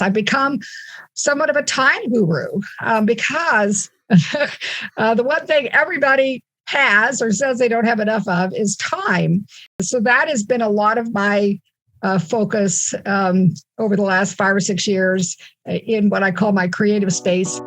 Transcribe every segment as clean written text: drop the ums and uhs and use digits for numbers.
I've become somewhat of a time guru because the one thing everybody has or says they don't have enough of is time. So that has been a lot of my focus over the last 5 or 6 years in what I call my creative space.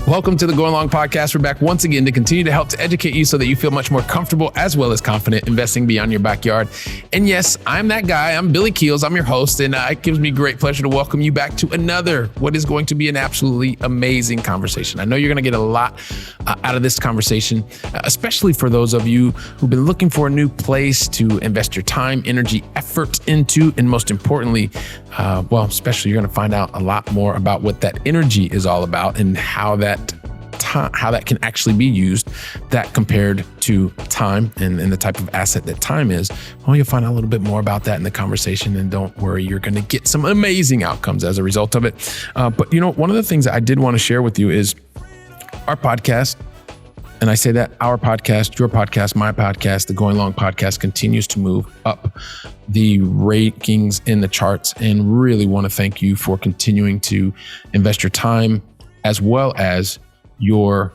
Welcome to the Going Long Podcast. We're back once again to continue to help to educate you so that you feel much more comfortable as well as confident investing beyond your backyard. And yes, I'm that guy. I'm Billy Keels. I'm your host, and it gives me great pleasure to welcome you back to another, what is going to be an absolutely amazing conversation. I know you're going to get a lot out of this conversation, especially for those of you who've been looking for a new place to invest your time, energy, effort into, and most importantly, especially you're going to find out a lot more about what that energy is all about and how that can actually be used, that compared to time and the type of asset that time is. Well, you'll find out a little bit more about that in the conversation, and don't worry, you're going to get some amazing outcomes as a result of it. But one of the things that I did want to share with you is our podcast. And I say that our podcast, your podcast, my podcast, the Going Long Podcast continues to move up the rankings in the charts, and really want to thank you for continuing to invest your time as well as your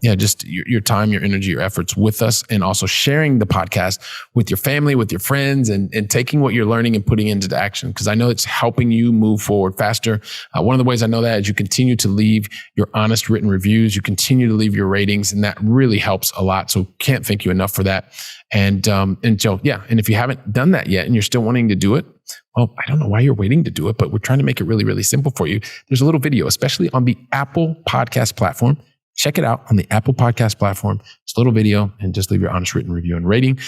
your time, your energy, your efforts with us, and also sharing the podcast with your family, with your friends, and taking what you're learning and putting into action, because I know it's helping you move forward faster. One of the ways I know that is you continue to leave your honest written reviews, you continue to leave your ratings, and that really helps a lot. So can't thank you enough for that. And if you haven't done that yet and you're still wanting to do it, well, I don't know why you're waiting to do it, but we're trying to make it really, really simple for you. There's a little video, especially on the Apple Podcast platform. Check it out on the Apple Podcast platform. It's a little video, and just leave your honest written review and rating.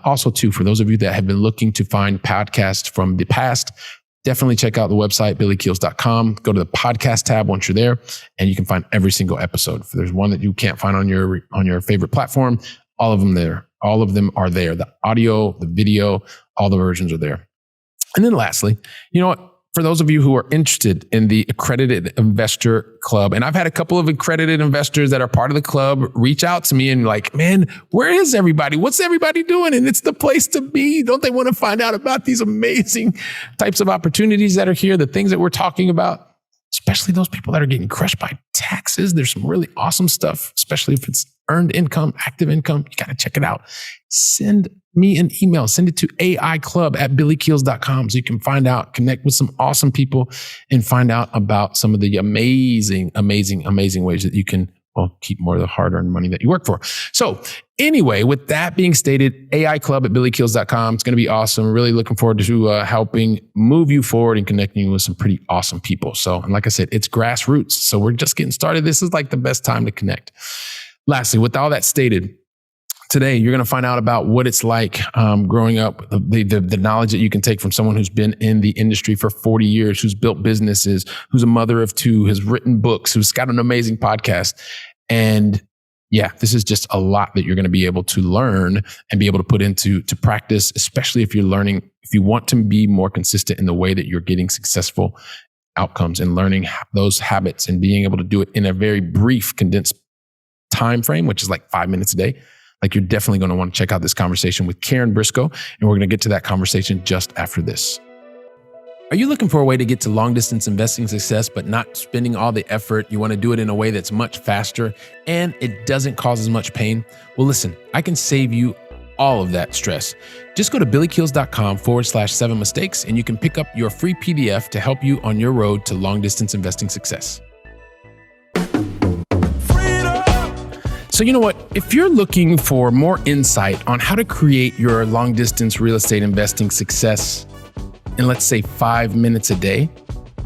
Also, too, for those of you that have been looking to find podcasts from the past, definitely check out the website, billykeels.com. Go to the podcast tab once you're there, and you can find every single episode. If there's one that you can't find on your favorite platform, all of them are there. The audio, the video, all the versions are there. And then lastly, you know what? For those of you who are interested in the Accredited Investor Club, and I've had a couple of accredited investors that are part of the club reach out to me and like, man, where is everybody? What's everybody doing? And it's the place to be. Don't they want to find out about these amazing types of opportunities that are here, the things that we're talking about, especially those people that are getting crushed by taxes? There's some really awesome stuff, especially if it's earned income, active income. You got to check it out. Send me an email. Send it to aiclub@billykeels.com so you can find out, connect with some awesome people, and find out about some of the amazing, amazing, amazing ways that you can keep more of the hard-earned money that you work for. So anyway, with that being stated, aiclub@billykeels.com. It's going to be awesome. Really looking forward to helping move you forward and connecting you with some pretty awesome people. So, and like I said, it's grassroots. So we're just getting started. This is like the best time to connect. Lastly, with all that stated, today, you're going to find out about what it's like growing up, the knowledge that you can take from someone who's been in the industry for 40 years, who's built businesses, who's a mother of two, has written books, who's got an amazing podcast. And this is just a lot that you're going to be able to learn and be able to put into practice, especially if you want to be more consistent in the way that you're getting successful outcomes and learning those habits and being able to do it in a very brief, condensed time frame, which is like 5 minutes a day. Like, you're definitely going to want to check out this conversation with Karen Briscoe, and we're going to get to that conversation just after this. Are you looking for a way to get to long distance investing success, but not spending all the effort? You want to do it in a way that's much faster and it doesn't cause as much pain? Well, listen, I can save you all of that stress. Just go to billykeels.com/7 mistakes, and you can pick up your free PDF to help you on your road to long distance investing success. So you know what? If you're looking for more insight on how to create your long distance real estate investing success in, let's say, 5 minutes a day,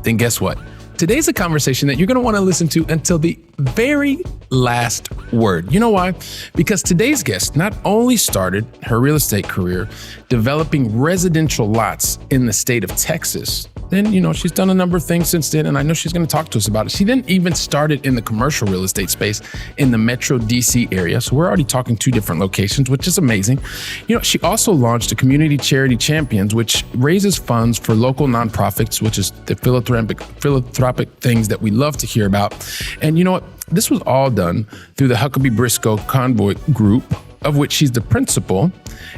then guess what? Today's a conversation that you're going to want to listen to until the very last word. You know why? Because today's guest not only started her real estate career developing residential lots in the state of Texas, then, she's done a number of things since then, and I know she's going to talk to us about it. She didn't even start it in the commercial real estate space in the Metro DC area. So we're already talking 2 different locations, which is amazing. She also launched a community charity champions, which raises funds for local nonprofits, which is the philanthropic things that we love to hear about. And you know what? This was all done through the Huckabee Briscoe Convoy Group, of which she's the principal.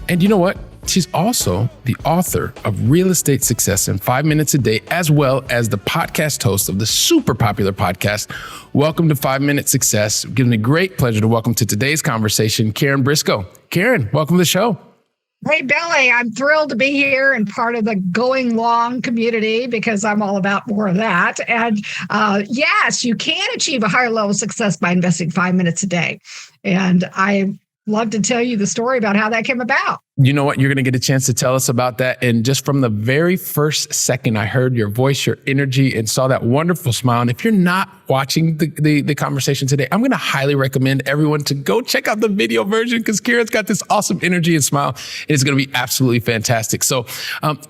And you know what? She's also the author of Real Estate Success in 5 Minutes a Day, as well as the podcast host of the super popular podcast, Welcome to 5 Minute Success. It gives me great pleasure to welcome to today's conversation, Karen Briscoe. Karen, welcome to the show. Hey, Billy, I'm thrilled to be here and part of the Going Long community because I'm all about more of that. And yes, you can achieve a higher level of success by investing 5 minutes a day. And I love to tell you the story about how that came about. You know what? You're going to get a chance to tell us about that. And just from the very first second I heard your voice, your energy, and saw that wonderful smile. And if you're not watching the conversation today, I'm going to highly recommend everyone to go check out the video version because Karen's got this awesome energy and smile. It's going to be absolutely fantastic. So,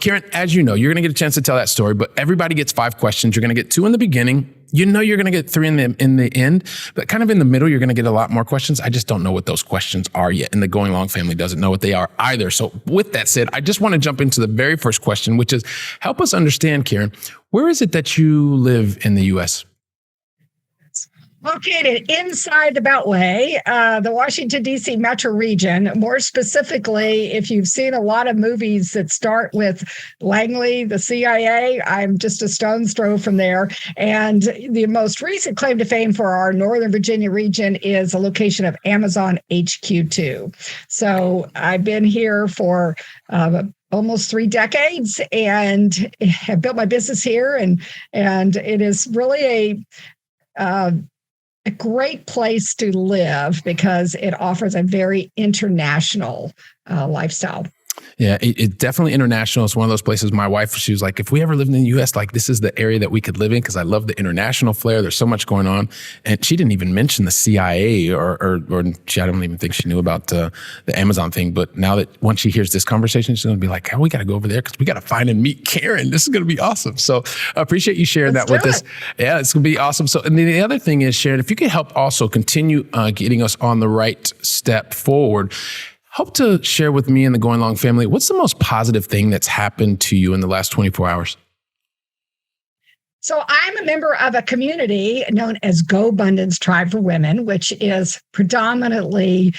Karen, as you know, you're going to get a chance to tell that story, but everybody gets 5 questions. You're going to get 2 in the beginning. You know you're going to get 3 in the end, but kind of in the middle, you're going to get a lot more questions. I just don't know what those questions are yet, and the Going Long family doesn't know what they are either. So with that said, I just want to jump into the very first question, which is help us understand, Karen, where is it that you live in the U.S.? Located inside the Beltway, the Washington, D.C. metro region. More specifically, if you've seen a lot of movies that start with Langley, the CIA, I'm just a stone's throw from there. And the most recent claim to fame for our Northern Virginia region is a location of Amazon HQ2. So I've been here for almost 3 decades and have built my business here. And it is really a great place to live because it offers a very international lifestyle. Yeah, it's definitely international. It's one of those places. My wife, she was like, if we ever lived in the U.S., like this is the area that we could live in because I love the international flair. There's so much going on. And she didn't even mention the CIA or I don't even think she knew about the Amazon thing. But now that once she hears this conversation, she's going to be like, oh, we got to go over there because we got to find and meet Karen. This is going to be awesome. So I appreciate you sharing that with us. Yeah, it's going to be awesome. So, and then the other thing is, Sharon, if you could help also continue getting us on the right step forward, help to share with me and the Going Long family, what's the most positive thing that's happened to you in the last 24 hours? So I'm a member of a community known as Go Abundance Tribe for Women, which is predominantly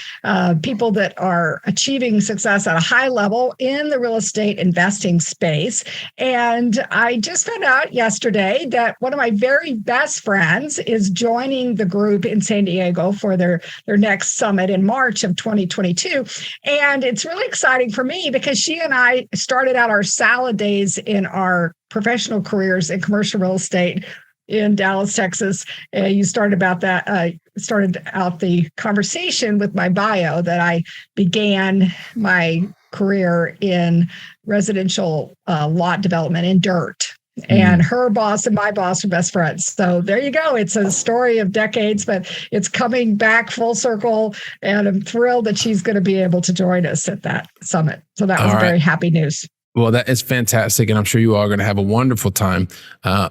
people that are achieving success at a high level in the real estate investing space. And I just found out yesterday that one of my very best friends is joining the group in San Diego for their next summit in March of 2022. And it's really exciting for me because she and I started out our salad days in our professional careers in commercial real estate in Dallas, Texas. You started out the conversation with my bio that I began my career in residential lot development in dirt. And her boss and my boss are best friends. So there you go. It's a story of decades, but it's coming back full circle. And I'm thrilled that she's going to be able to join us at that summit. So that was very happy news. Well, that is fantastic. And I'm sure you all are going to have a wonderful time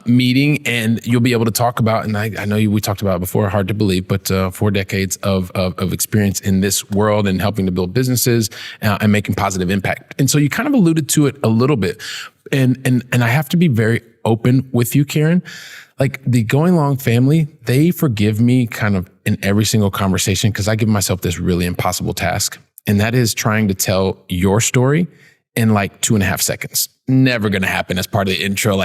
meeting, and you'll be able to talk about, and I know we talked about it before, hard to believe, but 4 decades of experience in this world and helping to build businesses and making positive impact. And so you kind of alluded to it a little bit. And I have to be very open with you, Karen. Like the Going Long family, they forgive me kind of in every single conversation because I give myself this really impossible task. And that is trying to tell your story in like 2.5 seconds. Never going to happen as part of the intro.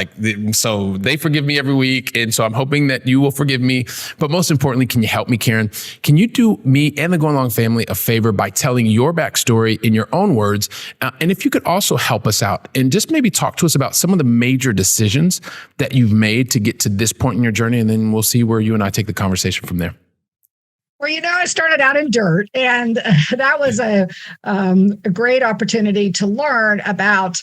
So they forgive me every week. And so I'm hoping that you will forgive me. But most importantly, can you help me, Karen? Can you do me and the Going Long family a favor by telling your backstory in your own words? And if you could also help us out and just maybe talk to us about some of the major decisions that you've made to get to this point in your journey. And then we'll see where you and I take the conversation from there. Well, I started out in dirt, and that was a great opportunity to learn about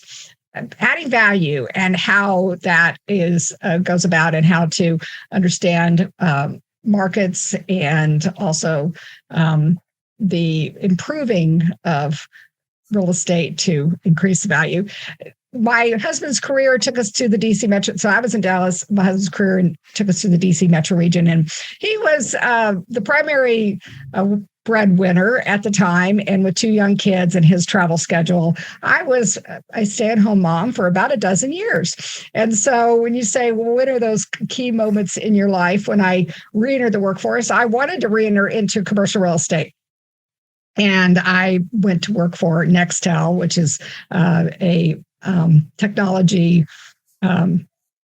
adding value and how that goes about, and how to understand markets and also the improving of real estate to increase the value. My husband's career took us to the DC metro. So I was in Dallas. My husband's career took us to the DC metro region. And he was the primary breadwinner at the time, and with 2 young kids and his travel schedule, I was a stay-at-home mom for about a dozen years. And so when you say, well, what are those key moments in your life? When I re-entered the workforce, I wanted to re-enter into commercial real estate. And I went to work for Nextel, which is a technology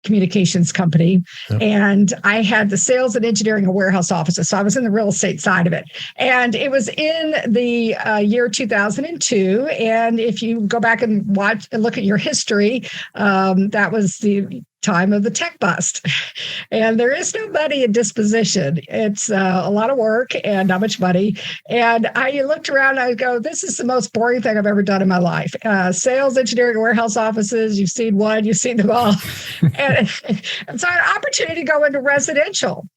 communications company. Yep. And I had the sales and engineering and warehouse offices. So I was in the real estate side of it. And it was in the year 2002. And if you go back and watch and look at your history, that was the time of the tech bust. And there is no money in disposition. It's a lot of work and not much money. And I looked around and I go, this is the most boring thing I've ever done in my life. Sales, engineering, warehouse offices, you've seen one, you've seen them all. and so I had an opportunity to go into residential.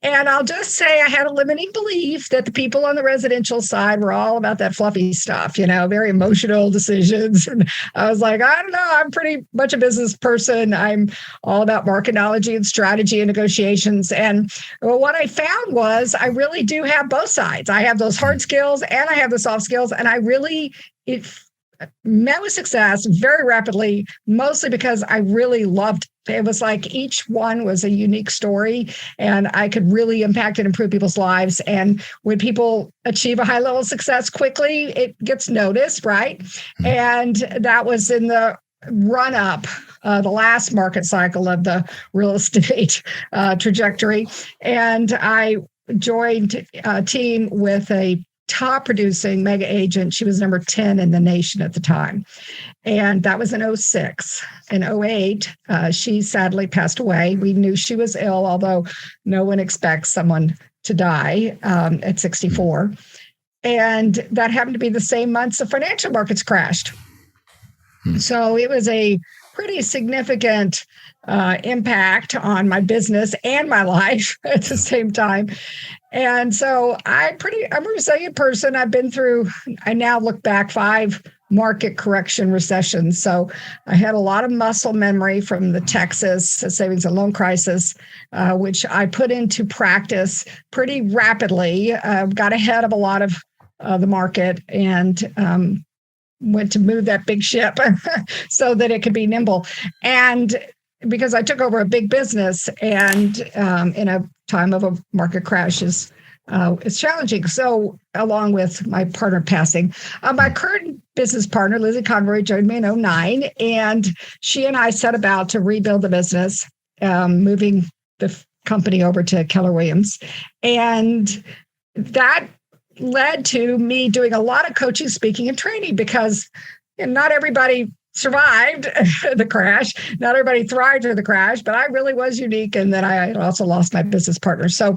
And I'll just say I had a limiting belief that the people on the residential side were all about that fluffy stuff, very emotional decisions. And I was like, I don't know, I'm pretty much a business person. I'm all about market knowledge and strategy and negotiations. And what I found was I really do have both sides. I have those hard skills and I have the soft skills. And I really, met with success very rapidly, mostly because I really loved it. It was like each one was a unique story and I could really impact and improve people's lives. And when people achieve a high level of success quickly, it gets noticed, right? And that was in the run up, the last market cycle of the real estate trajectory. And I joined a team with a top producing mega agent. She was number 10 in the nation at the time. And that was in 2006. In 2008, she sadly passed away. We knew she was ill, although no one expects someone to die at 64. And that happened to be the same months the financial markets crashed. So it was a pretty significant impact on my business and my life at the same time. And so I'm a resilient person. I now look back 5 market correction recessions. So I had a lot of muscle memory from the Texas savings and loan crisis, which I put into practice pretty rapidly, got ahead of a lot of the market and went to move that big ship so that it could be nimble. And because I took over a big business and in a time of a market crash is it's challenging. So along with my partner passing, my current business partner, Lizzie Conroy, joined me in 2009, and she and I set about to rebuild the business, moving the company over to Keller Williams. And that led to me doing a lot of coaching, speaking, and training because not everybody survived the crash. Not everybody thrived through the crash, but I really was unique in that I also lost my business partner. So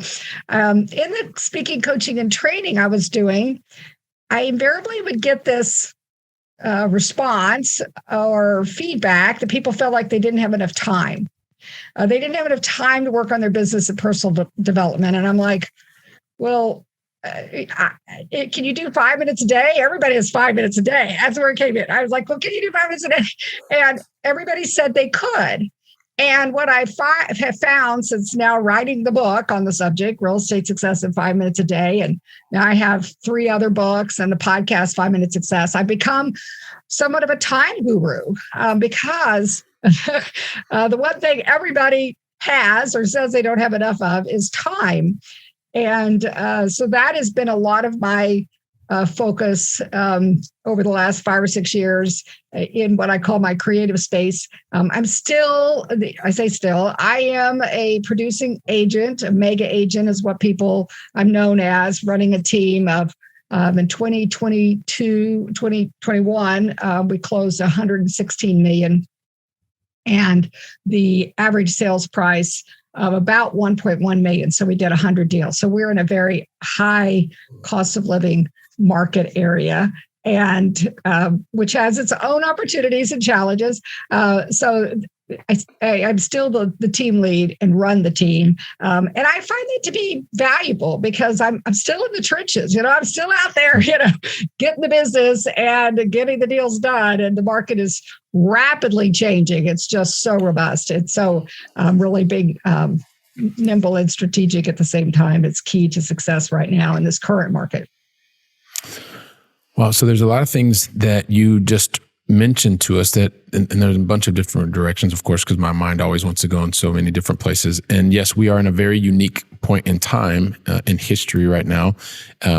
in the speaking, coaching, and training I was doing, I invariably would get this response or feedback that people felt like they didn't have enough time. They didn't have enough time to work on their business and personal development. And I'm like, well, can you do 5 minutes a day? Everybody has 5 minutes a day. That's where it came in. I was like, well, can you do 5 minutes a day? And everybody said they could. And what I have found since now writing the book on the subject, Real Estate Success in 5 Minutes a Day, and now I have 3 other books and the podcast, 5 Minute Success, I've become somewhat of a time guru because the one thing everybody has or says they don't have enough of is time. And so that has been a lot of my focus over the last 5 or 6 years in what I call my creative space. I am a producing agent. A mega agent is what I'm known as, running a team of, in 2021, we closed $116 million. And the average sales price of about 1.1 million. So we did 100 deals. So we're in a very high cost of living market area, and which has its own opportunities and challenges. So I'm still the team lead and run the team. And I find it to be valuable because I'm still in the trenches. I'm still out there, getting the business and getting the deals done. And the market is rapidly changing. It's just so robust. It's so really big, nimble and strategic at the same time. It's key to success right now in this current market. Well, so there's a lot of things that you just mentioned to us that, and there's a bunch of different directions, of course, because my mind always wants to go in so many different places. And yes, we are in a very unique point in time in history right now,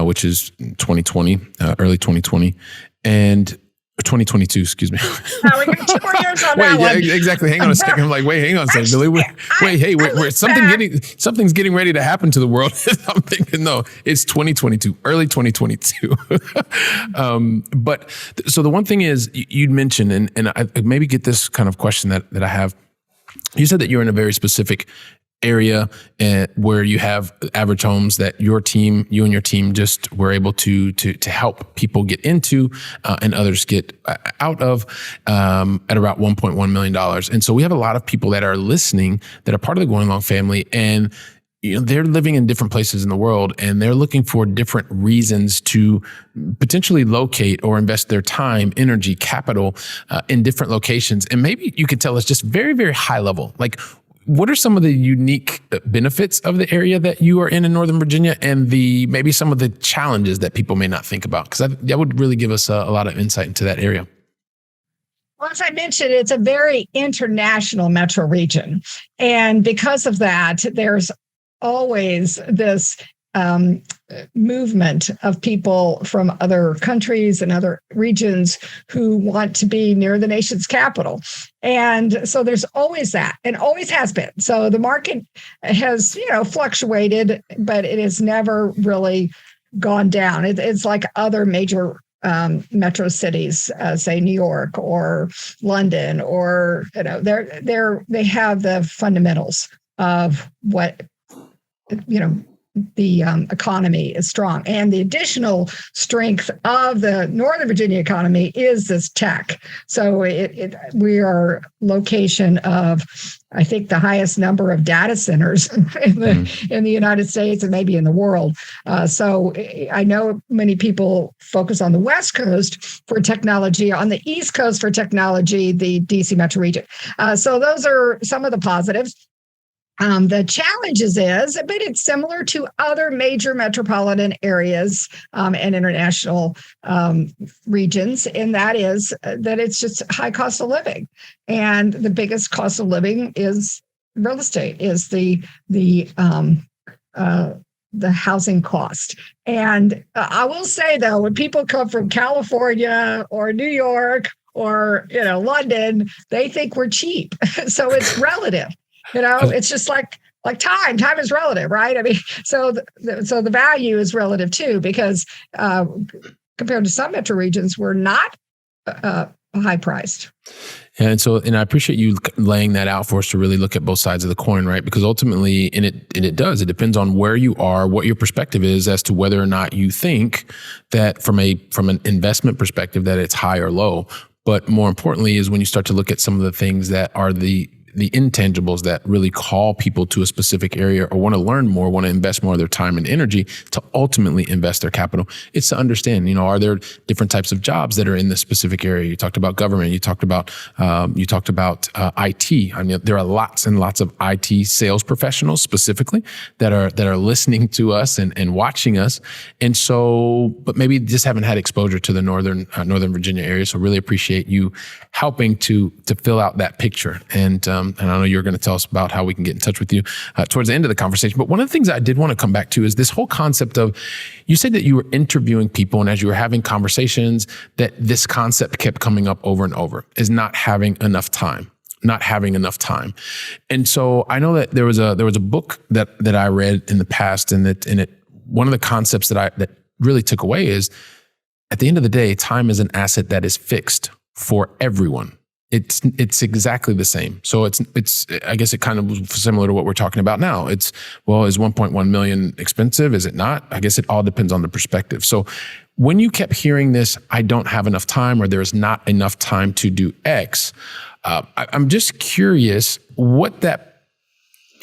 which is 2020, early 2020, and 2022, excuse me. Now we got 2 more years on that one. Exactly. Hang on a second. I'm like, wait, hang on a second, Billy. Wait, something's getting ready to happen to the world. I'm thinking, no, it's 2022, early 2022. But so the one thing is, you'd mentioned, and I maybe get this kind of question that I have. You said that you're in a very specific area where you have average homes that you and your team just were able to help people get into and others get out of at about $1.1 million. And so we have a lot of people that are listening that are part of the Going Long family, and they're living in different places in the world, and they're looking for different reasons to potentially locate or invest their time, energy, capital in different locations. And maybe you could tell us just very, very high level, like, what are some of the unique benefits of the area that you are in Northern Virginia, and maybe some of the challenges that people may not think about? Because that would really give us a lot of insight into that area. Well, as I mentioned, it's a very international metro region. And because of that, there's always this movement of people from other countries and other regions who want to be near the nation's capital. And so there's always that, and always has been. So the market has, fluctuated, but it has never really gone down. It's like other major metro cities, say New York or London, or they have the fundamentals of what the economy is strong. And the additional strength of the Northern Virginia economy is this tech. So we are location of, I think, the highest number of data centers in the United States and maybe in the world. So I know many people focus on the West Coast for technology, on the East Coast for technology, the DC metro region. So those are some of the positives. The challenges but it's similar to other major metropolitan areas and international regions, and that is that it's just high cost of living. And the biggest cost of living is real estate, is the housing cost. And I will say, though, when people come from California or New York or London, they think we're cheap. So it's relative. It's just like time. Time is relative, right? I mean, so the value is relative too, because compared to some metro regions, we're not high priced. And I appreciate you laying that out for us to really look at both sides of the coin, right? Because ultimately, and it depends on where you are, what your perspective is as to whether or not you think that from an investment perspective that it's high or low. But more importantly is when you start to look at some of the things that are the intangibles that really call people to a specific area or want to learn more, want to invest more of their time and energy to ultimately invest their capital. It's to understand, are there different types of jobs that are in this specific area? You talked about government. You talked about IT. I mean, there are lots and lots of IT sales professionals specifically that are listening to us and watching us. And so, but maybe just haven't had exposure to the Northern Virginia area. So really appreciate you helping to fill out that picture. And I know you're going to tell us about how we can get in touch with you towards the end of the conversation. But one of the things I did want to come back to is this whole concept of, you said that you were interviewing people, and as you were having conversations, that this concept kept coming up over and over, is not having enough time. And so I know that there was a book that I read in the past, and one of the concepts that really took away is, at the end of the day, time is an asset that is fixed for everyone. It's exactly the same. So it's I guess it kind of was similar to what we're talking about now. Is 1.1 million expensive? Is it not? I guess it all depends on the perspective. So when you kept hearing this, I don't have enough time, or there's not enough time to do X, I'm just curious what that,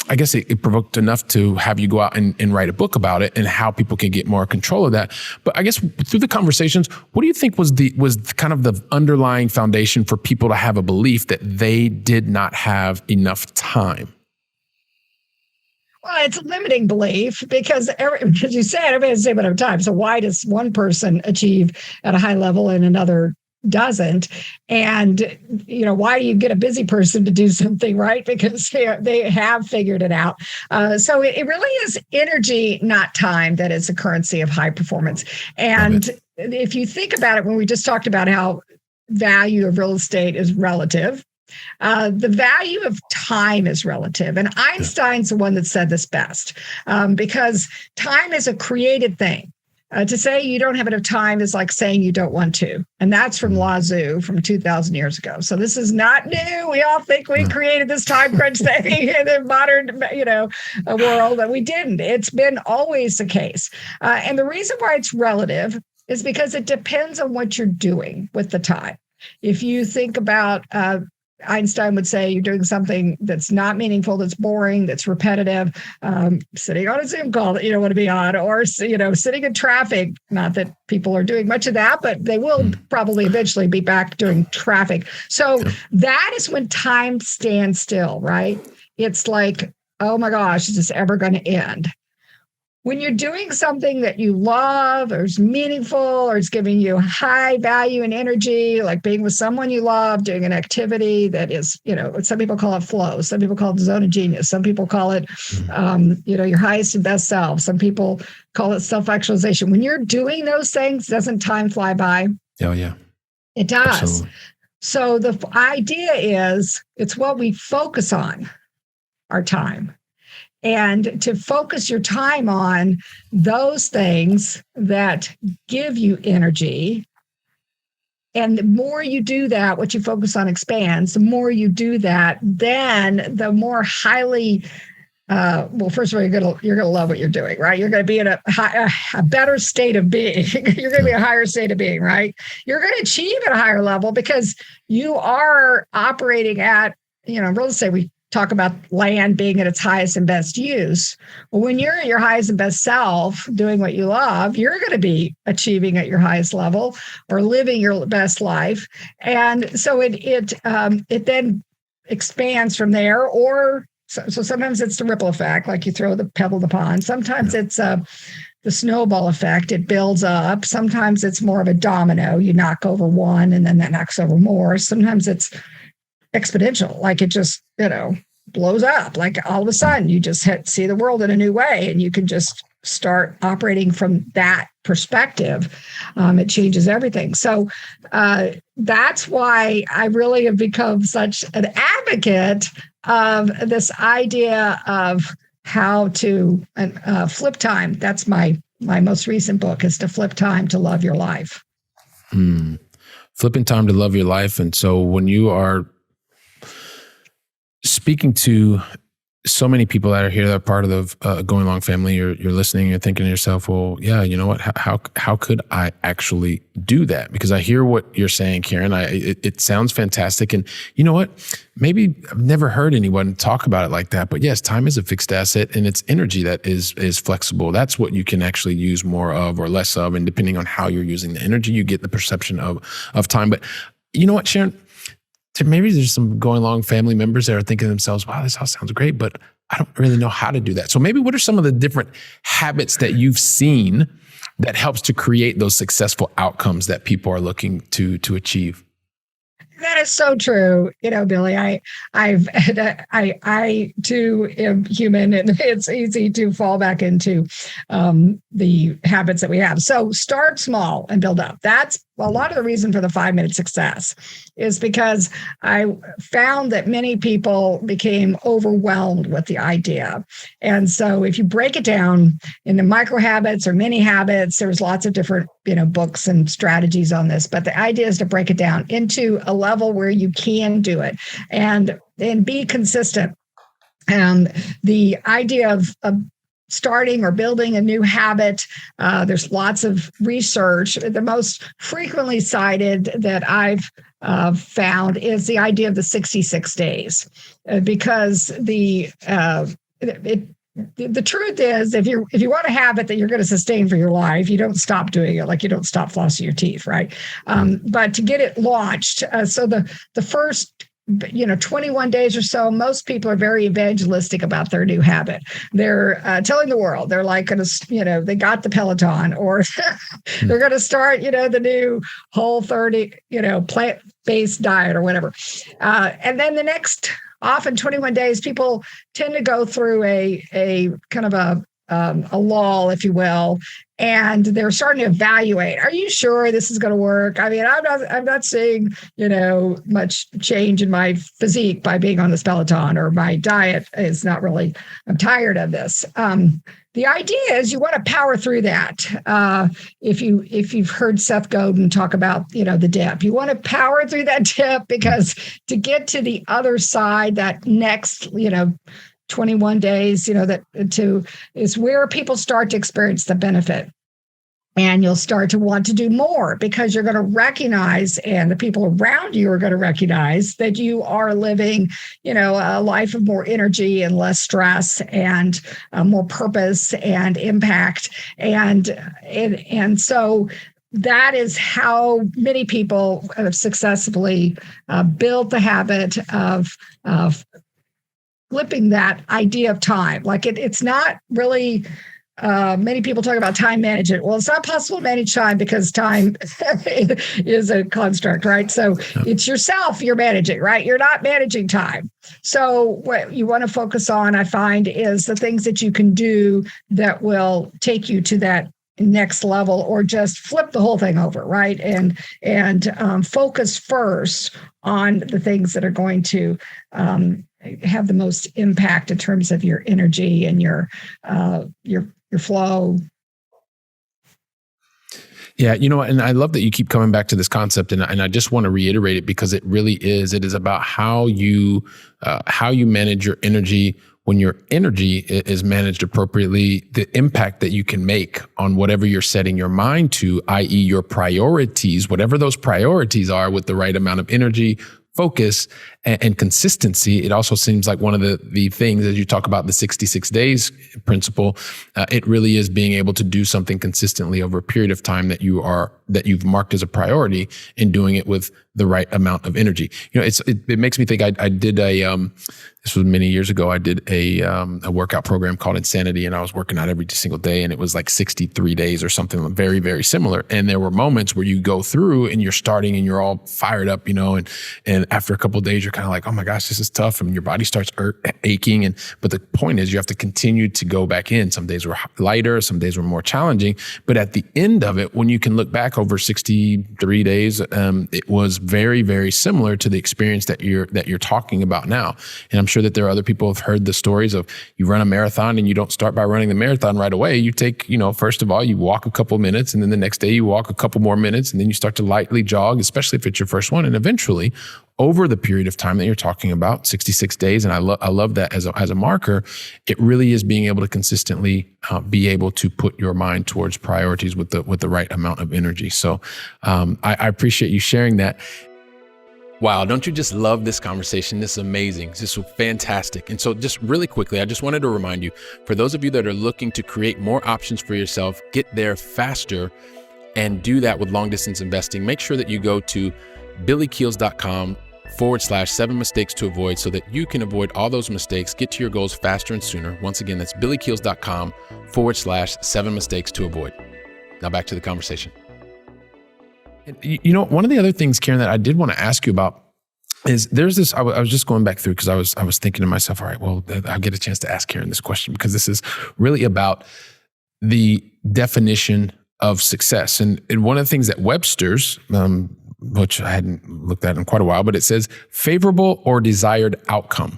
I guess it provoked enough to have you go out and write a book about it and how people can get more control of that. But I guess through the conversations, what do you think was kind of the underlying foundation for people to have a belief that they did not have enough time? Well, it's a limiting belief because as you said, everybody has the same amount of time. So why does one person achieve at a high level and another doesn't? And, why do you get a busy person to do something, right? Because they have figured it out. So it really is energy, not time, that is a currency of high performance. And if you think about it, when we just talked about how value of real estate is relative, the value of time is relative. And Einstein's the one that said this best, because time is a created thing. To say you don't have enough time is like saying you don't want to. And that's from Lao Tzu from 2,000 years ago. So this is not new. We all think we created this time crunch thing in the modern, world, but we didn't. It's been always the case. And the reason why it's relative is because it depends on what you're doing with the time. If you think about Einstein would say you're doing something that's not meaningful, that's boring, that's repetitive, sitting on a Zoom call that you don't want to be on, or, sitting in traffic. Not that people are doing much of that, but they will probably eventually be back doing traffic. So that is when time stands still, right? It's like, oh my gosh, is this ever going to end? When you're doing something that you love or is meaningful or is giving you high value and energy, like being with someone you love, doing an activity that is, some people call it flow. Some people call it the zone of genius. Some people call it, your highest and best self. Some people call it self-actualization. When you're doing those things, doesn't time fly by? Oh, yeah. It does. Absolutely. So the idea is it's what we focus on, our time. And to focus your time on those things that give you energy. And the more you do that, what you focus on expands. The more you do that, then the more highly, first of all, you're gonna love what you're doing, right? You're gonna be in a better state of being. You're gonna be a higher state of being, right? You're gonna achieve at a higher level because you are operating at, real estate, we talk about land being at its highest and best use. Well, when you're at your highest and best self, doing what you love, you're going to be achieving at your highest level or living your best life. And so it then expands from there. Or so sometimes it's the ripple effect, like you throw the pebble in the pond. Sometimes it's the snowball effect. It builds up. Sometimes it's more of a domino. You knock over one and then that knocks over more. Sometimes it's exponential, like it just, blows up. Like all of a sudden you just see the world in a new way and you can just start operating from that perspective. It changes everything. So that's why I really have become such an advocate of this idea of how to flip time. That's my most recent book, is to flip time to love your life. Flipping time to love your life. And so when you are speaking to so many people that are here that are part of the Going Long family, you're listening, you're thinking to yourself, well, yeah, you know what? How could I actually do that? Because I hear what you're saying, Karen. It sounds fantastic. And you know what? Maybe I've never heard anyone talk about it like that. But yes, time is a fixed asset and it's energy that is flexible. That's what you can actually use more of or less of. And depending on how you're using the energy, you get the perception of time. But you know what, Sharon? Maybe there's some Going Long family members that are thinking to themselves, wow, this all sounds great, but I don't really know how to do that. So maybe what are some of the different habits that you've seen that helps to create those successful outcomes that people are looking to achieve? That is so true. Billy, I too am human, and it's easy to fall back into the habits that we have. So start small and build up. That's a lot of the reason for the 5-minute success, is because I found that many people became overwhelmed with the idea. And so if you break it down into micro habits or mini habits, there's lots of different, books and strategies on this. But the idea is to break it down into a level where you can do it and be consistent. And the idea of starting or building a new habit, there's lots of research. The most frequently cited that I've found is the idea of the 66 days, because the truth is, if you want a habit that you're going to sustain for your life, you don't stop doing it, like you don't stop flossing your teeth, right? But to get it launched, so the first 21 days or so, most people are very evangelistic about their new habit. They're telling the world they're like going to, they got the Peloton, or they're going to start, the new Whole30, plant-based diet or whatever. And then the next, often 21 days, people tend to go through a kind of a lull, if you will, and they're starting to evaluate. Are you sure this is going to work? I mean, I'm not seeing, much change in my physique by being on this Peloton, or my diet is not really, I'm tired of this. The idea is you want to power through that. If you've heard Seth Godin talk about, the dip, you want to power through that dip, because to get to the other side, that next, 21 days, is where people start to experience the benefit. And you'll start to want to do more, because you're going to recognize, and the people around you are going to recognize, that you are living, a life of more energy and less stress, and more purpose and impact. And so that is how many people have successfully built the habit of flipping that idea of time. Like it's not really, many people talk about time management. Well, it's not possible to manage time, because time is a construct, right? So it's yourself you're managing, right? You're not managing time. So what you want to focus on, I find, is the things that you can do that will take you to that next level, or just flip the whole thing over, right? And focus first on the things that are going to have the most impact in terms of your energy and your flow. Yeah, and I love that you keep coming back to this concept, and I just want to reiterate it, because it really is. It is about how you manage your energy. When your energy is managed appropriately, the impact that you can make on whatever you're setting your mind to, i.e. your priorities, whatever those priorities are, with the right amount of energy, focus, and consistency. It also seems like one of the things, as you talk about the 66 days principle, it really is being able to do something consistently over a period of time that you've marked as a priority, and doing it with the right amount of energy. It makes me think. I did this was many years ago. I did a workout program called Insanity, and I was working out every single day, and it was like 63 days or something very, very similar. And there were moments where you go through and you're starting and you're all fired up, and after a couple of days, you're kind of like, oh my gosh, this is tough. And your body starts aching. But the point is, you have to continue to go back in. Some days were lighter, some days were more challenging. But at the end of it, when you can look back over 63 days, it was very, very similar to the experience that you're talking about now. And I'm sure that there are other people who have heard the stories of, you run a marathon and you don't start by running the marathon right away. You take, first of all, you walk a couple minutes, and then the next day you walk a couple more minutes, and then you start to lightly jog, especially if it's your first one. And eventually, over the period of time that you're talking about, 66 days, and I love that as a marker, it really is being able to consistently be able to put your mind towards priorities with the right amount of energy. So I appreciate you sharing that. Wow, don't you just love this conversation? This is amazing. This is fantastic. And so just really quickly, I just wanted to remind you, for those of you that are looking to create more options for yourself, get there faster, and do that with long distance investing, make sure that you go to billykeels.com/7 mistakes to avoid, so that you can avoid all those mistakes, get to your goals faster and sooner. Once again, that's billykeels.com/7 mistakes to avoid. Now back to the conversation. One of the other things, Karen, that I did want to ask you about is there's this, I was just going back through, because I was thinking to myself, all right, well, I'll get a chance to ask Karen this question, because this is really about the definition of success. And one of the things that Webster's, which I hadn't looked at in quite a while, but it says favorable or desired outcome.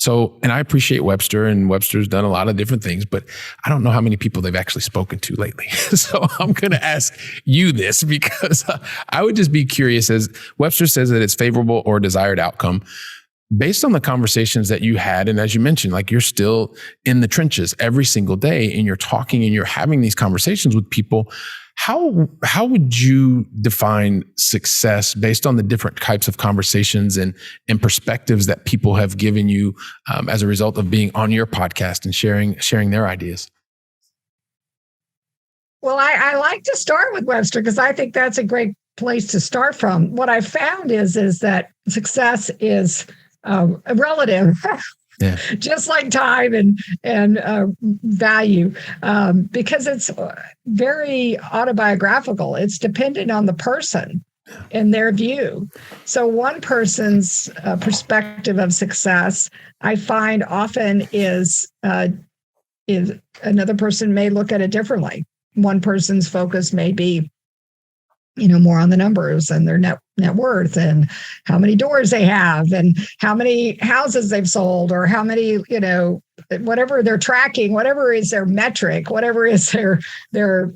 So, and I appreciate Webster, and Webster's done a lot of different things, but I don't know how many people they've actually spoken to lately. So I'm going to ask you this, because I would just be curious, as Webster says that it's favorable or desired outcome. Based on the conversations that you had, and as you mentioned, like, you're still in the trenches every single day, and you're talking and you're having these conversations with people. How would you define success based on the different types of conversations and perspectives that people have given you as a result of being on your podcast and sharing their ideas? Well, I like to start with Webster, because I think that's a great place to start from. What I found is that success is relative. Yeah. Just like time and value, because it's very autobiographical. It's dependent on the person and their view. So one person's perspective of success, I find often is another person may look at it differently. One person's focus may be, more on the numbers and their net worth and how many doors they have and how many houses they've sold, or how many, whatever they're tracking, whatever is their metric, whatever is their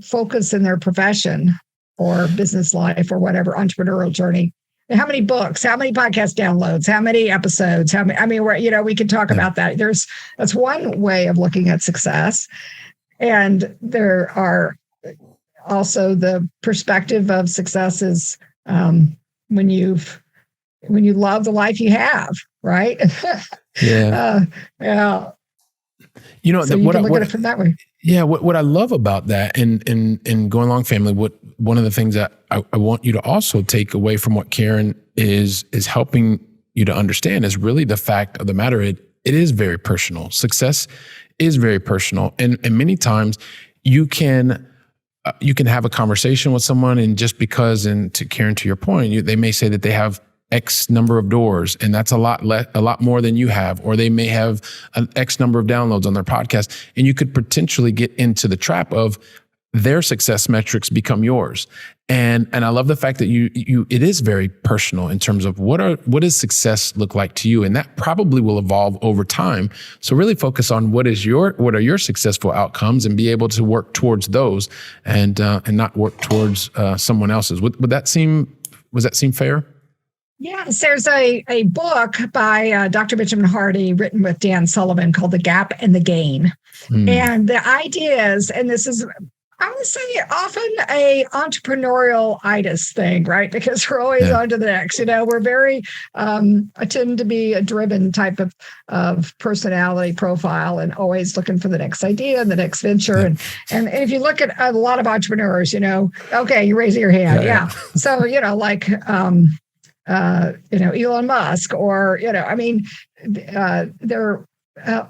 focus in their profession or business life or whatever entrepreneurial journey. How many books, how many podcast downloads, how many episodes, we can talk about that. That's one way of looking at success. And there are also the perspective of success is when you love the life you have, right? Yeah. Yeah. So you can look at it from that way. Yeah. What I love about that in Going Long Family, one of the things that I want you to also take away from what Karen is helping you to understand is really the fact of the matter. It is very personal. Success is very personal. And many times you can have a conversation with someone, and just because, and to Karen, to your point, they may say that they have X number of doors, and that's a lot more than you have, or they may have an X number of downloads on their podcast, and you could potentially get into the trap of their success metrics become yours. And I love the fact that it is very personal in terms of what does success look like to you, and that probably will evolve over time. So really focus on what are your successful outcomes, and be able to work towards those, and not work towards someone else's. Was that seem fair? Yes, there's a book by Dr. Benjamin Hardy written with Dan Sullivan called The Gap and the Gain. And the idea is, and this is, I would say, often a entrepreneurial-itis thing, right? Because we're always on to the next. We're very, I tend to be a driven type of personality profile, and always looking for the next idea and the next venture. And if you look at a lot of entrepreneurs, okay, you're raising your hand. Yeah. So, like, Elon Musk, or, they're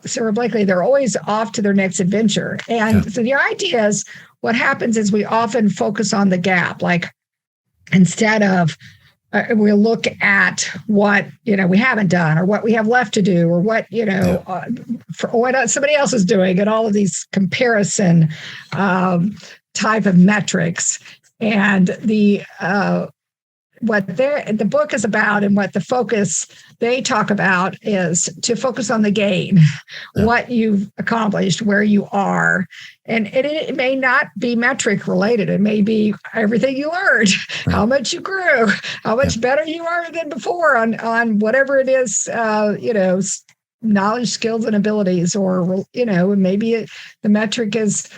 Sarah Blakely, they're always off to their next adventure. And so the idea is, what happens is we often focus on the gap, like instead of we'll look at what we haven't done, or what we have left to do, or what for what somebody else is doing, and all of these comparison type of metrics. And what the book is about, and what the focus they talk about, is to focus on the gain, what you've accomplished, where you are. And it may not be metric related. It may be everything you learned, how much you grew, how much better you are than before on whatever it is, knowledge, skills, and abilities, or, maybe the metric is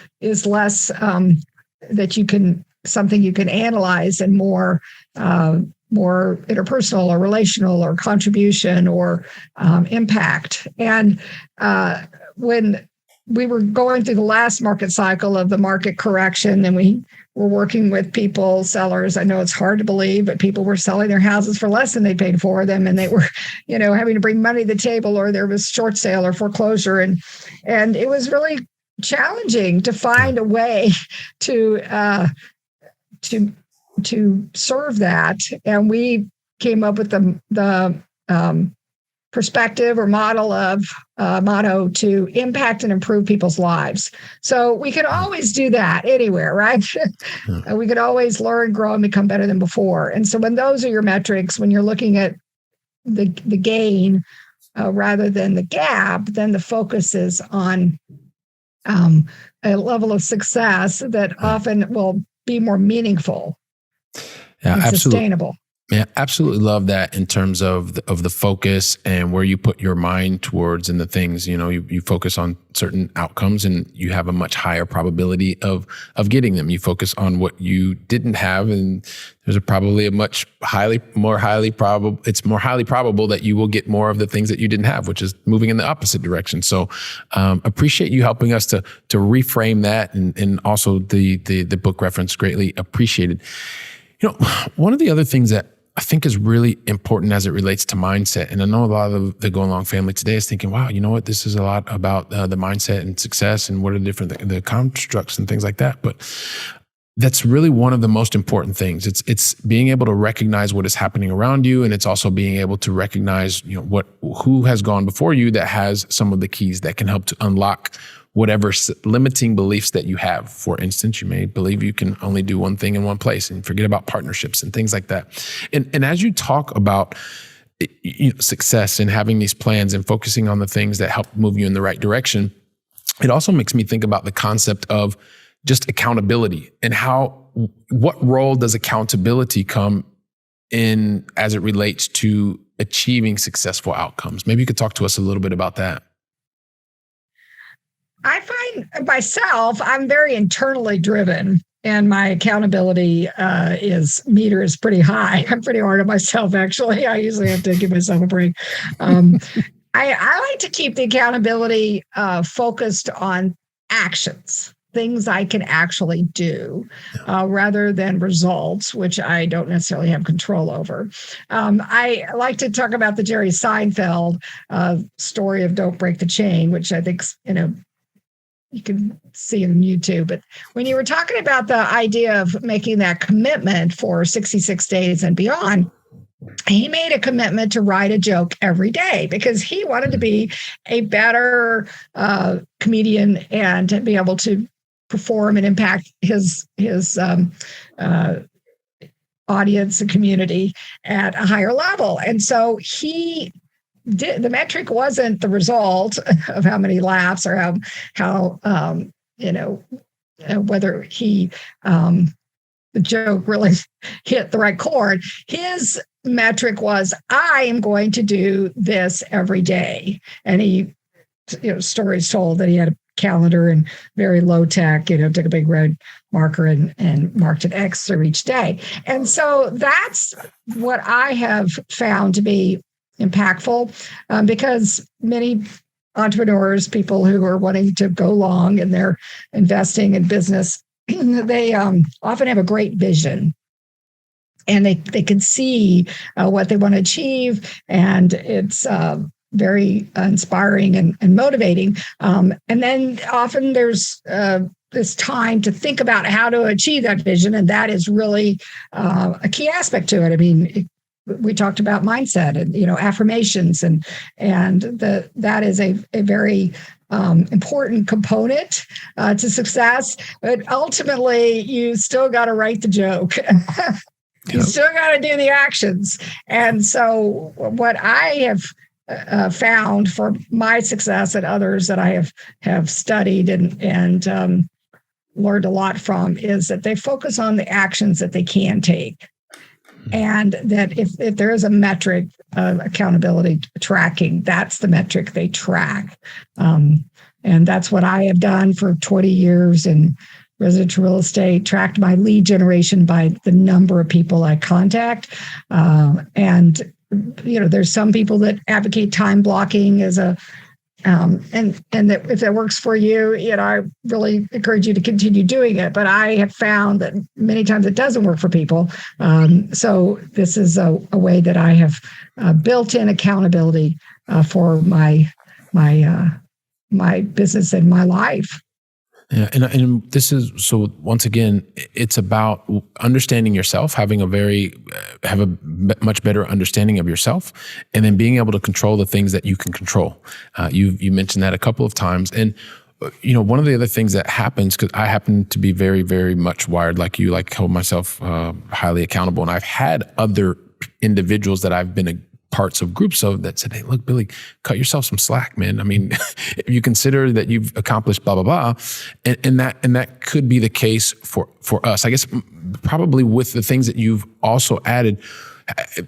less that something you can analyze, and more interpersonal or relational or contribution or impact. And when we were going through the last market cycle of the market correction, and we were working with people, sellers, I know it's hard to believe, but people were selling their houses for less than they paid for them, and they were, having to bring money to the table, or there was short sale or foreclosure. And it was really challenging to find a way to serve that. And we came up with the perspective or motto to impact and improve people's lives. So we can always do that anywhere, right? We could always learn, grow, and become better than before. And so when those are your metrics, when you're looking at the gain rather than the gap, then the focus is on a level of success that often will be more meaningful. Yeah, and absolutely. Sustainable. Yeah, absolutely love that in terms of the focus and where you put your mind towards and the things, you focus on certain outcomes and you have a much higher probability of getting them. You focus on what you didn't have and there's probably it's more highly probable that you will get more of the things that you didn't have, which is moving in the opposite direction. So appreciate you helping us to reframe that and also the book reference, greatly appreciated. One of the other things that I think is really important as it relates to mindset, and I know a lot of the Going Long family today is thinking, wow, you know what, this is a lot about the mindset and success and what are the constructs and things like that. But that's really one of the most important things. It's being able to recognize what is happening around you, and it's also being able to recognize, who has gone before you that has some of the keys that can help to unlock whatever limiting beliefs that you have. For instance, you may believe you can only do one thing in one place and forget about partnerships and things like that. And as you talk about success and having these plans and focusing on the things that help move you in the right direction, it also makes me think about the concept of just accountability and what role does accountability come in as it relates to achieving successful outcomes? Maybe you could talk to us a little bit about that. I find myself, I'm very internally driven and my accountability meter is pretty high. I'm pretty hard on myself, actually. I usually have to give myself a break. I like to keep the accountability focused on actions, things I can actually do rather than results, which I don't necessarily have control over. I like to talk about the Jerry Seinfeld story of Don't Break the Chain, which I think, you can see on YouTube. But when you were talking about the idea of making that commitment for 66 days and beyond, he made a commitment to write a joke every day because he wanted to be a better comedian and to be able to perform and impact his audience and community at a higher level. And so the metric wasn't the result of how many laughs or how whether the joke really hit the right chord. His metric was, I am going to do this every day. And he, stories told that he had a calendar and very low tech, took a big red marker and marked an X through each day. And so that's what I have found to be impactful because many entrepreneurs, people who are wanting to go long and they're investing in business, they often have a great vision and they can see what they want to achieve. And it's very inspiring and motivating. And then often there's this time to think about how to achieve that vision. And that is really a key aspect to it. I mean, we talked about mindset and affirmations and that is a very important component to success. But ultimately, you still got to write the joke. You still got to do the actions. And so, what I have found for my success and others that I have studied and learned a lot from is that they focus on the actions that they can take. And that if there is a metric of accountability tracking, that's the metric they track. And that's what I have done for 20 years in residential real estate, tracked my lead generation by the number of people I contact. And there's some people that advocate time blocking as a and that if that works for you, I really encourage you to continue doing it. But I have found that many times it doesn't work for people. So this is a way that I have built in accountability for my business and my life. Yeah, and this is, so once again, it's about understanding yourself, having have a much better understanding of yourself, and then being able to control the things that you can control. You mentioned that a couple of times, and one of the other things that happens, because I happen to be very, very much wired like you, like hold myself highly accountable, and I've had other individuals that I've been parts of groups of that said, hey, look, Billy, cut yourself some slack, man. I mean, if you consider that you've accomplished blah, blah, blah, and that could be the case for us. I guess probably with the things that you've also added,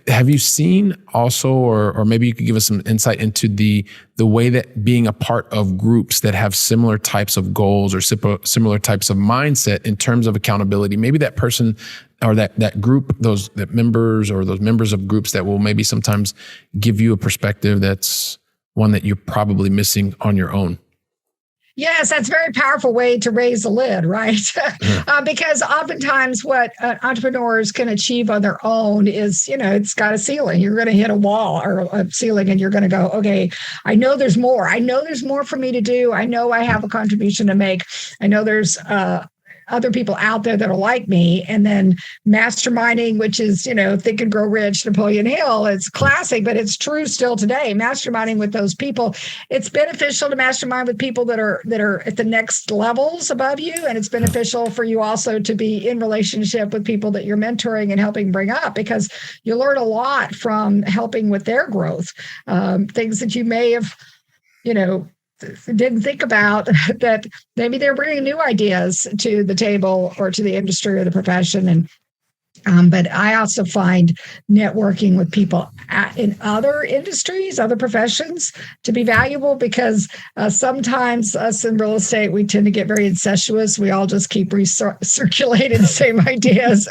Have you seen also, or maybe you could give us some insight into the way that being a part of groups that have similar types of goals or similar types of mindset in terms of accountability, maybe that person or that group, that members or those members of groups that will maybe sometimes give you a perspective that's one that you're probably missing on your own? Yes, that's a very powerful way to raise the lid, right? Because oftentimes what entrepreneurs can achieve on their own is, it's got a ceiling. You're going to hit a wall or a ceiling and you're going to go, okay, I know there's more. I know there's more for me to do. I know I have a contribution to make. I know there's other people out there that are like me. And then masterminding, which is, Think and Grow Rich, Napoleon Hill, it's classic, but it's true still today. Masterminding with those people, it's beneficial to mastermind with people that are at the next levels above you. And it's beneficial for you also to be in relationship with people that you're mentoring and helping bring up, because you learn a lot from helping with their growth. Things that you may have, didn't think about, that maybe they're bringing new ideas to the table or to the industry or the profession. And but I also find networking with people in other industries, other professions, to be valuable, because sometimes us in real estate, we tend to get very incestuous. We all just keep recirculating the same ideas.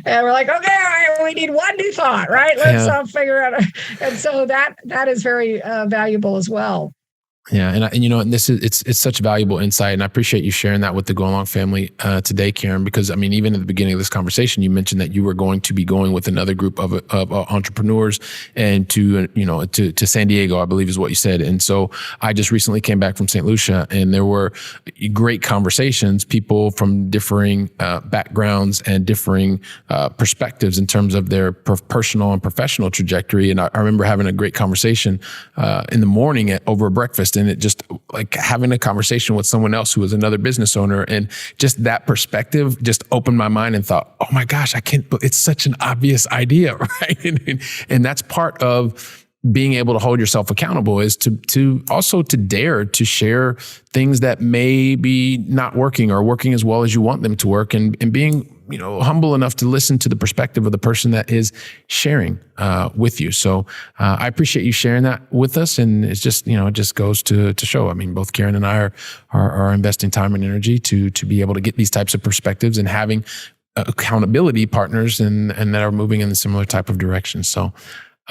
And we're like, okay, we need one new thought, right? Let's figure out. And so that is very valuable as well. Yeah. And this is, it's such valuable insight. And I appreciate you sharing that with the Go Along family today, Karen, because even at the beginning of this conversation, you mentioned that you were going to be going with another group of entrepreneurs and to San Diego, I believe is what you said. And so I just recently came back from St. Lucia, and there were great conversations, people from differing backgrounds and differing perspectives in terms of their personal and professional trajectory. And I remember having a great conversation in the morning over breakfast. And it just like having a conversation with someone else who was another business owner, and just that perspective just opened my mind and thought, oh my gosh, it's such an obvious idea, right? And that's part of being able to hold yourself accountable, is to also to dare to share things that may be not working or working as well as you want them to work, and being humble enough to listen to the perspective of the person that is sharing with you. So I appreciate you sharing that with us. And it's just, it just goes to show, both Karen and I are investing time and energy to be able to get these types of perspectives and having accountability partners and that are moving in a similar type of direction. So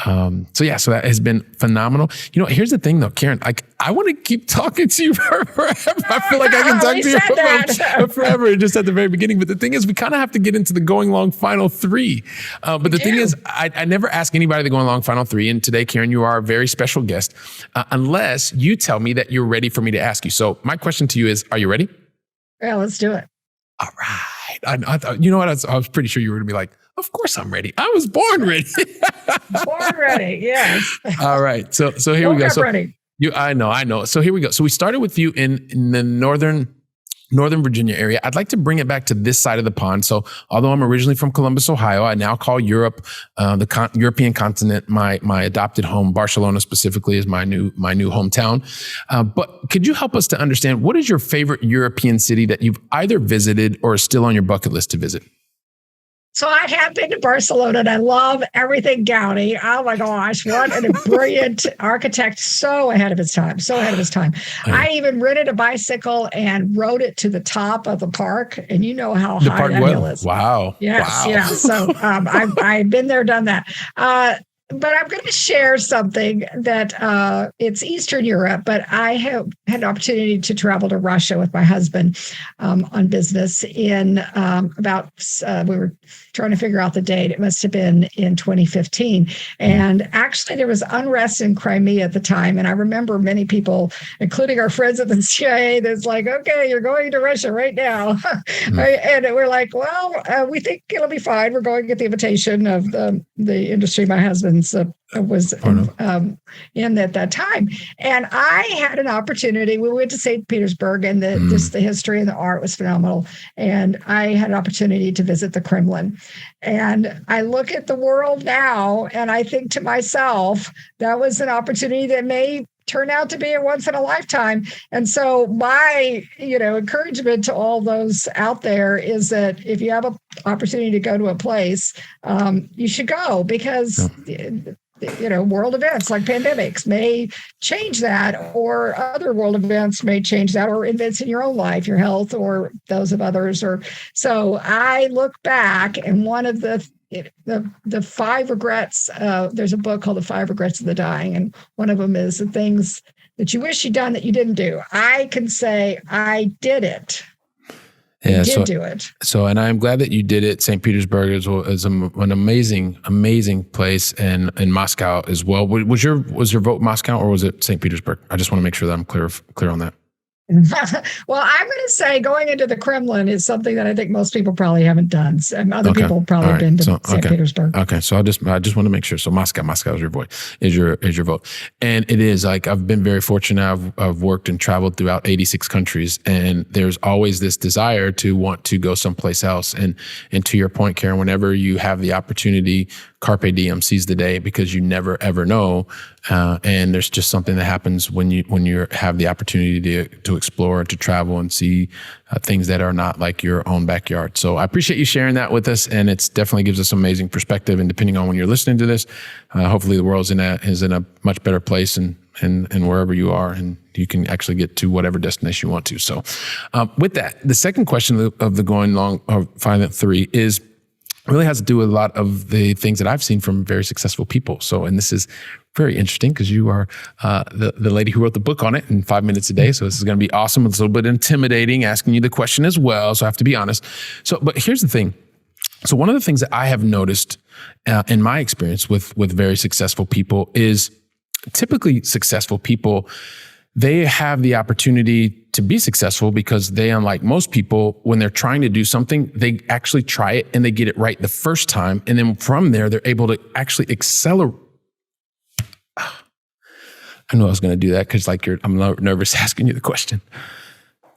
that has been phenomenal. Here's the thing though, Karen, I want to keep talking to you forever. I feel like I can talk to you forever, just at the very beginning. But the thing is, we kind of have to get into the Going Long Final Three. But the thing is, I never ask anybody the Going Long Final Three. And today, Karen, you are a very special guest, unless you tell me that you're ready for me to ask you. So my question to you is, are you ready? Yeah, let's do it. All right. I thought, I was pretty sure you were going to be like, of course I'm ready. I was born ready. Born ready, yes. All right. So here we go. So ready. I know. So here we go. So we started with you in the Northern Virginia area. I'd like to bring it back to this side of the pond. So although I'm originally from Columbus, Ohio, I now call Europe, the European continent, my adopted home. Barcelona specifically is my new hometown. But could you help us to understand, what is your favorite European city that you've either visited or is still on your bucket list to visit? So I have been to Barcelona, and I love everything Gaudi. Oh my gosh, what a brilliant architect. So ahead of his time. I even rented a bicycle and rode it to the top of the park. And you know how high that hill is. Wow. Yes, wow. Yeah. So I've been there, done that. But I'm going to share something that it's Eastern Europe, but I have had an opportunity to travel to Russia with my husband on business in we were trying to figure out the date. It must have been in 2015. And actually there was unrest in Crimea at the time. And I remember many people, including our friends at the CIA, that's like, okay, you're going to Russia right now. And we're like, well, we think it'll be fine. We're going to get the invitation of the industry my husband's was in at that time. And I had an opportunity. We went to St. Petersburg, and the history and the art was phenomenal. And I had an opportunity to visit the Kremlin. And I look at the world now, and I think to myself, that was an opportunity that may turn out to be a once in a lifetime. And so my, encouragement to all those out there is that if you have an opportunity to go to a place, you should go, because world events like pandemics may change that, or other world events may change that, or events in your own life, your health, or those of others. Or so I look back, and one of the 5 regrets, there's a book called The 5 Regrets of the Dying, and one of them is the things that you wish you'd done that you didn't do. I can say I did it. Yeah, do it. So, and I'm glad that you did it. St. Petersburg is an amazing place, and in Moscow as well. Was your vote Moscow, or was it St. Petersburg? I just want to make sure that I'm clear on that. Well, I'm going to say going into the Kremlin is something that I think most people probably haven't done. And other people have probably been to St. Petersburg. Okay, so I just want to make sure. So Moscow is your vote. Is your vote, and it is like I've been very fortunate. I've worked and traveled throughout 86 countries, and there's always this desire to want to go someplace else. And to your point, Karen, whenever you have the opportunity, carpe diem, seize the day, because you never ever know. And there's just something that happens when you have the opportunity to explore, to travel, and see things that are not like your own backyard. So I appreciate you sharing that with us, and it's definitely gives us amazing perspective. And depending on when you're listening to this, hopefully the world is in a much better place, and wherever you are, and you can actually get to whatever destination you want to. So with that, the second question of the going long of 5 and 3 is really has to do with a lot of the things that I've seen from very successful people. So, and this is very interesting because you are the lady who wrote the book on it in 5 minutes a day. So this is going to be awesome. It's a little bit intimidating asking you the question as well. So I have to be honest. So, but here's the thing. So one of the things that I have noticed in my experience with very successful people is typically successful people, they have the opportunity to be successful because they, unlike most people, when they're trying to do something, they actually try it and they get it right the first time. And then from there, they're able to actually accelerate. I knew I was going to do that because I'm nervous asking you the question.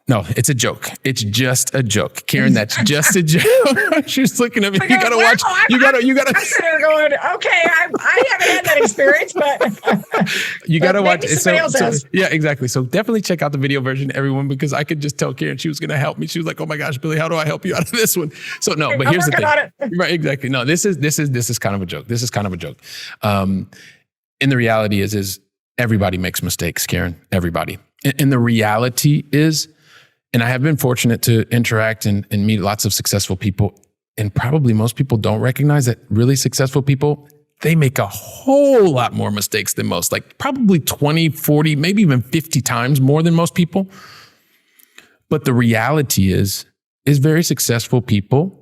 No, it's a joke. It's just a joke. Karen, that's just a joke. She's looking at me. You got to watch. You got to. I'm sitting there going, okay, I haven't had that experience, but you got to watch. Somebody else has. Yeah, exactly. So definitely check out the video version, everyone, because I could just tell Karen she was going to help me. She was like, "Oh my gosh, Billy, how do I help you out of this one?" So no, but here's the thing. Right, exactly. No, this is kind of a joke. This is kind of a joke. And the reality is everybody makes mistakes, Karen. Everybody. And the reality is. And I have been fortunate to interact and meet lots of successful people. And probably most people don't recognize that really successful people, they make a whole lot more mistakes than most, like probably 20, 40, maybe even 50 times more than most people. But the reality is very successful people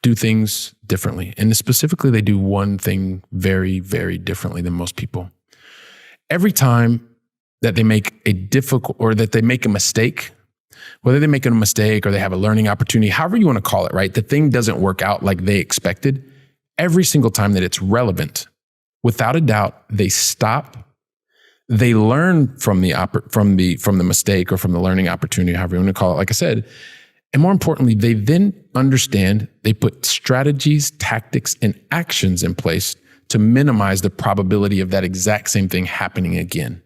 do things differently. And specifically, they do one thing very, very differently than most people. Every time that they make a mistake, whether they make a mistake or they have a learning opportunity, however you want to call it, right? The thing doesn't work out like they expected. Every single time that it's relevant, without a doubt, they stop. They learn from the mistake or from the learning opportunity, however you want to call it. Like I said, and more importantly, they then understand. They put strategies, tactics, and actions in place to minimize the probability of that exact same thing happening again.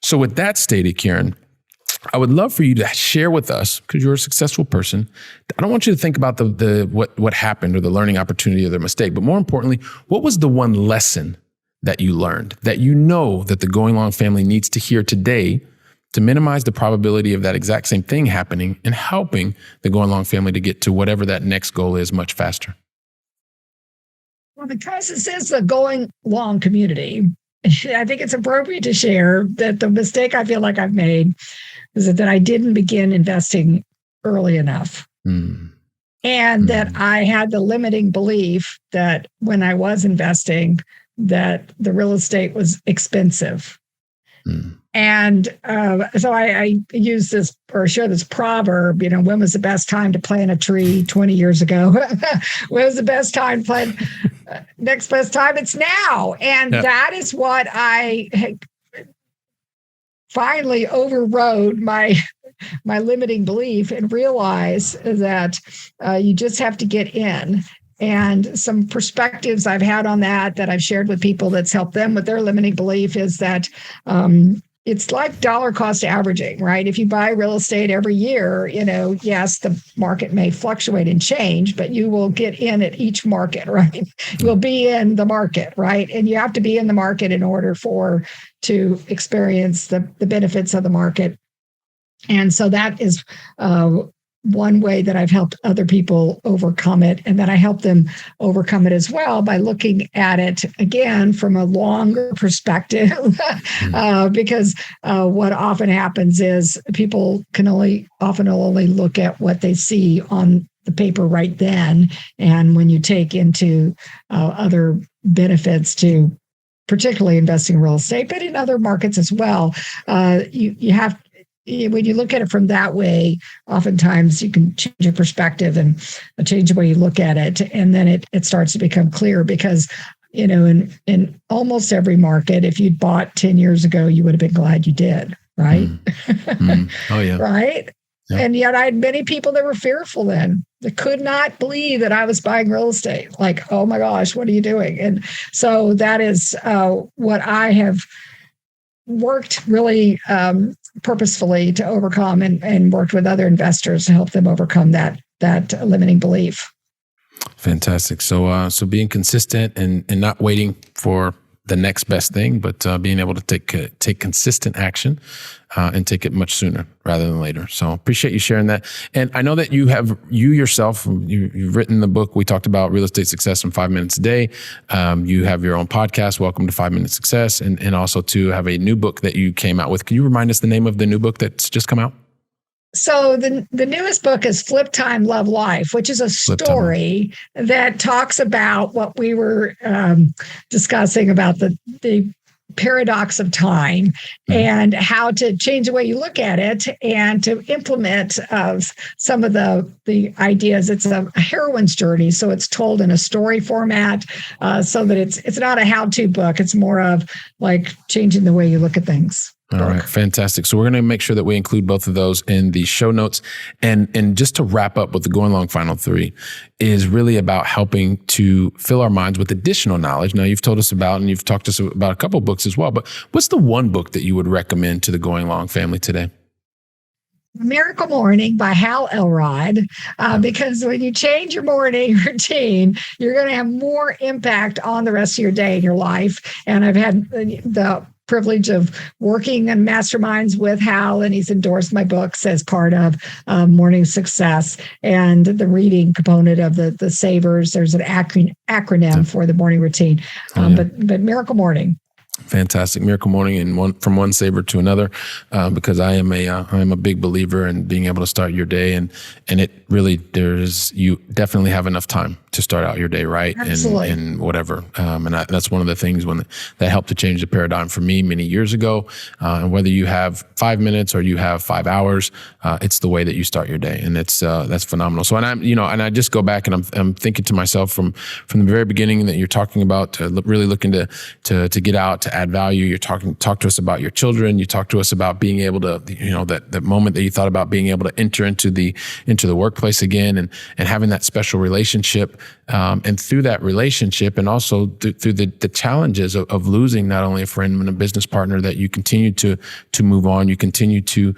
So, with that stated, Karen, I would love for you to share with us, because you're a successful person. I don't want you to think about what happened or the learning opportunity or the mistake, but more importantly, what was the one lesson that you learned that you know that the Going Long family needs to hear today to minimize the probability of that exact same thing happening and helping the Going Long family to get to whatever that next goal is much faster? Well, because this is the Going Long community, I think it's appropriate to share that the mistake I feel like I've made is that I didn't begin investing early enough. And that I had the limiting belief that when I was investing, that the real estate was expensive. And so I use this or share this proverb, when was the best time to plant a tree 20 years ago? When was the best time to plant? Next best time, it's now. And that is what I finally overrode my limiting belief and realize that you just have to get in. And some perspectives I've had on that I've shared with people that's helped them with their limiting belief is that it's like dollar cost averaging, right? If you buy real estate every year, yes, the market may fluctuate and change, but you will get in at each market, right? You'll be in the market, right? And you have to be in the market in order to experience the benefits of the market. And so that is one way that I've helped other people overcome it. And then I help them overcome it as well by looking at it again from a longer perspective. Because what often happens is people can often only look at what they see on the paper right then. And when you take into other benefits to particularly investing in real estate, but in other markets as well, you have, when you look at it from that way, oftentimes you can change your perspective and change the way you look at it. And then it starts to become clear because, in almost every market, if you'd bought 10 years ago, you would have been glad you did, right? Oh, yeah. Right? Yep. And yet I had many people that were fearful then. They could not believe that I was buying real estate. Like, oh my gosh, what are you doing? And so that is what I have worked really purposefully to overcome and worked with other investors to help them overcome that limiting belief. Fantastic. So being consistent and not waiting for the next best thing, but being able to take consistent action and take it much sooner rather than later. So appreciate you sharing that. And I know that you yourself, you've written the book. We talked about real estate success in 5 minutes a day. You have your own podcast, Welcome to 5 Minute Success, and also to have a new book that you came out with. Can you remind us the name of the new book that's just come out? So the newest book is Flip Time, Love Life, which is a story that talks about what we were discussing about the paradox of time and how to change the way you look at it and to implement some of the ideas. It's a heroine's journey, so it's told in a story format, so that it's not a how-to book. It's more of like changing the way you look at things. All right, fantastic. So we're going to make sure that we include both of those in the show notes. And just to wrap up with the Going Long Final 3 is really about helping to fill our minds with additional knowledge. Now, you've told us about, and you've talked to us about a couple of books as well, but what's the one book that you would recommend to the Going Long family today? Miracle Morning by Hal Elrod, because when you change your morning routine, you're going to have more impact on the rest of your day and your life. And I've had the privilege of working in masterminds with Hal, and he's endorsed my books as part of Morning Success and the reading component of the Savers. There's an acronym for the morning routine, but Miracle Morning. Fantastic. Miracle Morning, and from one saver to another, because I am a big believer in being able to start your day, and it really, you definitely have enough time to start out your day right. Absolutely. and whatever. And that's one of the things that helped to change the paradigm for me many years ago. And whether you have 5 minutes or you have 5 hours, it's the way that you start your day, and that's phenomenal. So, and I just go back and I'm thinking to myself from the very beginning that you're talking about really looking to get out, to add value. You're talk to us about your children. You talk to us about being able to, that moment that you thought about being able to enter into the workplace again and having that special relationship. And through that relationship, and also through the challenges of losing not only a friend and a business partner, that you continue to move on, you continue to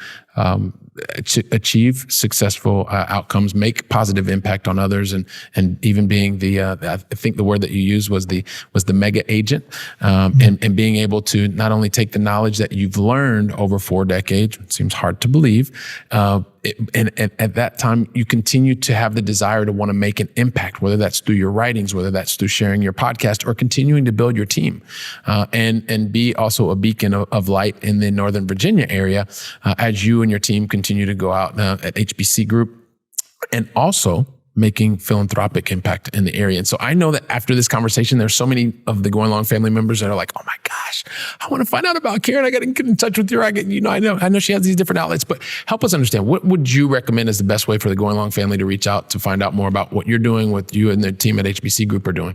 achieve successful outcomes, make positive impact on others, and even being I think the word that you used was the mega agent, and being able to not only take the knowledge that you've learned over 4 decades, it seems hard to believe, and at that time, you continue to have the desire to want to make an impact, whether that's through your writings, whether that's through sharing your podcast, or continuing to build your team, and be also a beacon of light in the Northern Virginia area, as you and your team continue to go out at HBC Group, and also making philanthropic impact in the area. And so I know that after this conversation, there's so many of the Going Long family members that are like, oh my gosh, I want to find out about Karen. I got to get in touch with her. I know she has these different outlets, but help us understand, what would you recommend is the best way for the Going Long family to reach out to find out more about what you're doing, what you and the team at HBC Group are doing?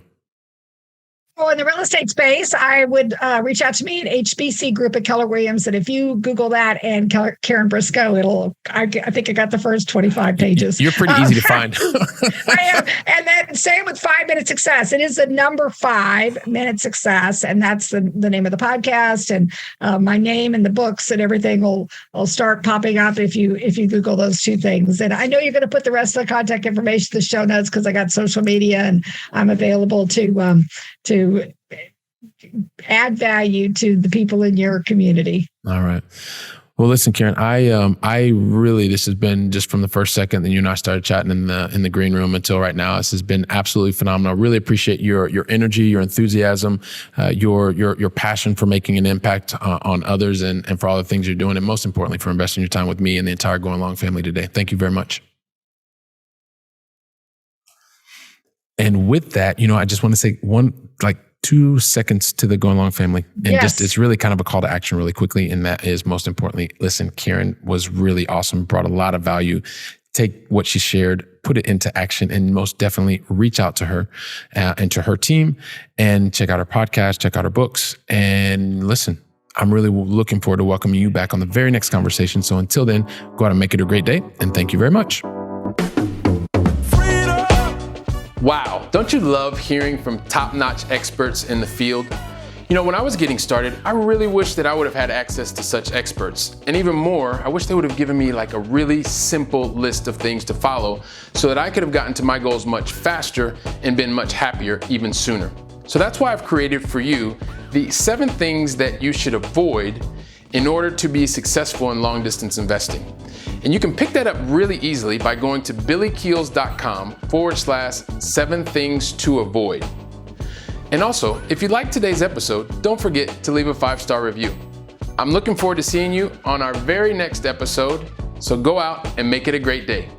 in the real estate space, I would reach out to me at HBC Group at Keller Williams. And if you Google that and Karen Briscoe, I think I got the first 25 pages. You're pretty easy to find. I am. And then same with 5 Minute Success. It is the number 5 Minute Success. And that's the name of the podcast. And my name and the books and everything will start popping up if you Google those 2 things. And I know you're going to put the rest of the contact information in the show notes because I got social media and I'm available to add value to the people in your community. All right. Well, listen, Karen, I really, this has been just from the first second that you and I started chatting in the green room until right now. This has been absolutely phenomenal. I really appreciate your energy, your enthusiasm, your passion for making an impact on others and for all the things you're doing. And most importantly, for investing your time with me and the entire Going Long family today. Thank you very much. And with that, I just want to say 2 seconds to the Going Long family. And yes. It's really kind of a call to action really quickly. And that is most importantly, listen, Karen was really awesome, brought a lot of value. Take what she shared, put it into action, and most definitely reach out to her and to her team and check out her podcast, check out her books. And listen, I'm really looking forward to welcoming you back on the very next conversation. So until then, go out and make it a great day. And thank you very much. Wow, don't you love hearing from top-notch experts in the field? When I was getting started, I really wish that I would have had access to such experts. And even more, I wish they would have given me a really simple list of things to follow so that I could have gotten to my goals much faster and been much happier even sooner. So that's why I've created for you the 7 things that you should avoid in order to be successful in long-distance investing. And you can pick that up really easily by going to billykeels.com/7 things to avoid. And also, if you liked today's episode, don't forget to leave a 5-star review. I'm looking forward to seeing you on our very next episode, so go out and make it a great day.